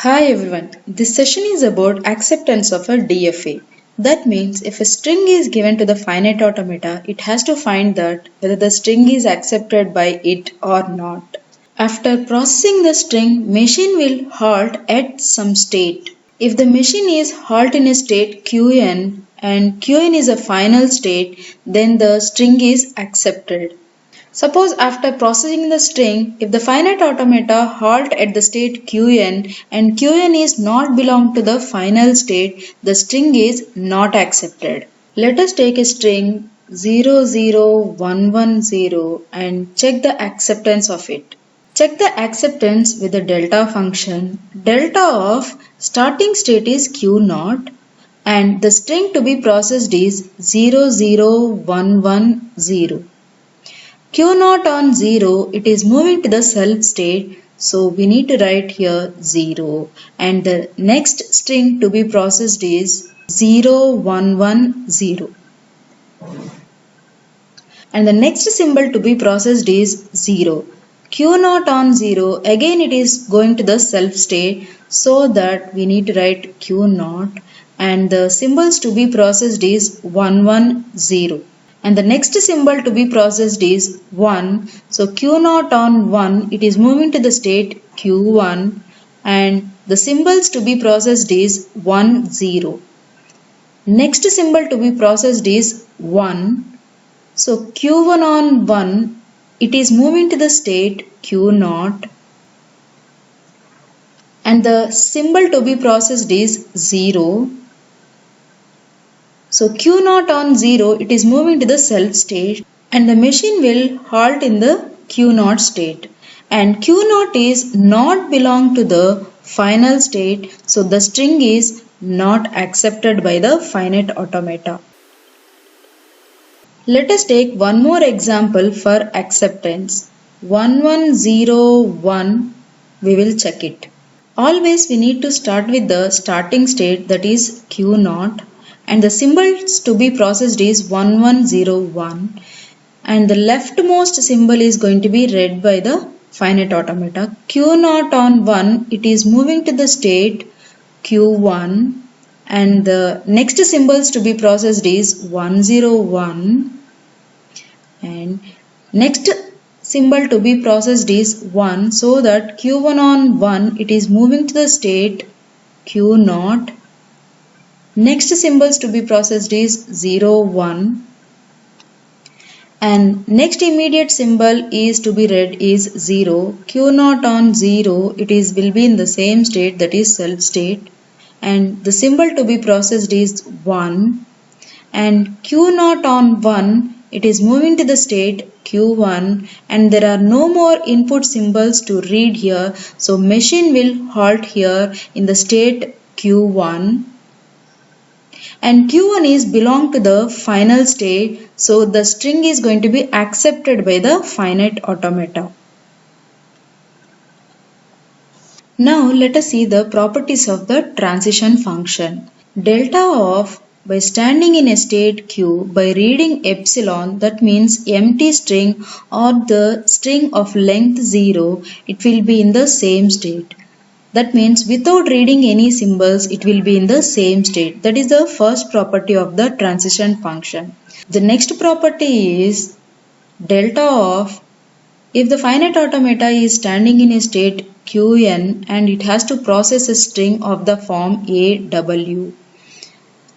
Hi everyone, this session is about acceptance of a DFA. That means if a string is given to the finite automata, it has to find that whether the string is accepted by it or not. After processing the string, machine will halt at some state. If the machine is halt in a state Qn and Qn is a final state, then the string is accepted. Suppose after processing the string, if the finite automata halt at the state Qn and Qn is not belong to the final state, the string is not accepted. Let us take a string 00110 and check the acceptance of it. Check the acceptance with the delta function. Delta of starting state is Q0 and the string to be processed is 00110. Q0 on 0, it is moving to the self state, so we need to write here 0 and the next string to be processed is 0110 and the next symbol to be processed is 0. Q0 on 0, again it is going to the self state, so that we need to write Q0 and the symbols to be processed is 110. And the next symbol to be processed is 1. So Q0 on 1, it is moving to the state Q1 and the symbols to be processed is 10. Next symbol to be processed is 1. So Q1 on 1, it is moving to the state Q0 and the symbol to be processed is 0. So Q0 on 0, it is moving to the self state and the machine will halt in the Q0 state. And Q0 is not belong to the final state, so the string is not accepted by the finite automata. Let us take one more example for acceptance. 1101, we will check it. Always we need to start with the starting state, that is Q0. And the symbols to be processed is 1101 and the leftmost symbol is going to be read by the finite automata. Q0 on 1, it is moving to the state Q1 and the next symbols to be processed is 101 and next symbol to be processed is 1, so that Q1 on 1, it is moving to the state Q0. Next symbols to be processed is 01 and next immediate symbol is to be read is 0. Q0 on 0, it will be in the same state, that is self state, and the symbol to be processed is 1 and Q0 on 1, it is moving to the state Q1 and there are no more input symbols to read here, so machine will halt here in the state Q1. And Q1 is belong to the final state, so the string is going to be accepted by the finite automata. Now let us see the properties of the transition function. Delta of, by standing in a state Q, by reading epsilon, that means empty string or the string of length 0, it will be in the same state. That means without reading any symbols, it will be in the same state. That is the first property of the transition function. The next property is delta of, if the finite automata is standing in a state Qn and it has to process a string of the form AW.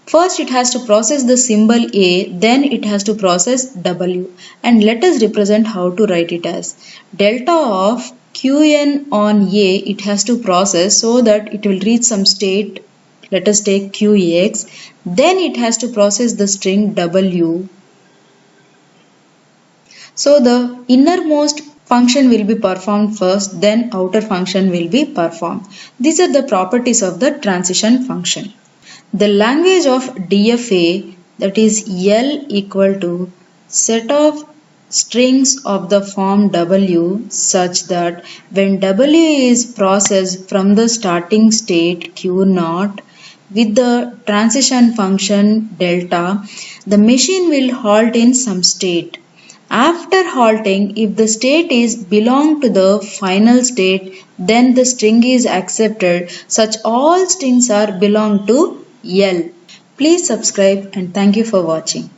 First it has to process the symbol A, then it has to process W. And let us represent how to write it as delta of Qn on A, it has to process so that it will reach some state, let us take Qx, then it has to process the string W. So the innermost function will be performed first, then outer function will be performed. These are the properties of the transition function. The language of DFA, that is L equal to set of strings of the form W such that when W is processed from the starting state Q0 with the transition function delta, the machine will halt in some state. After halting, if the state is belong to the final state, then the string is accepted. Such all strings are belong to L. Please subscribe and thank you for watching.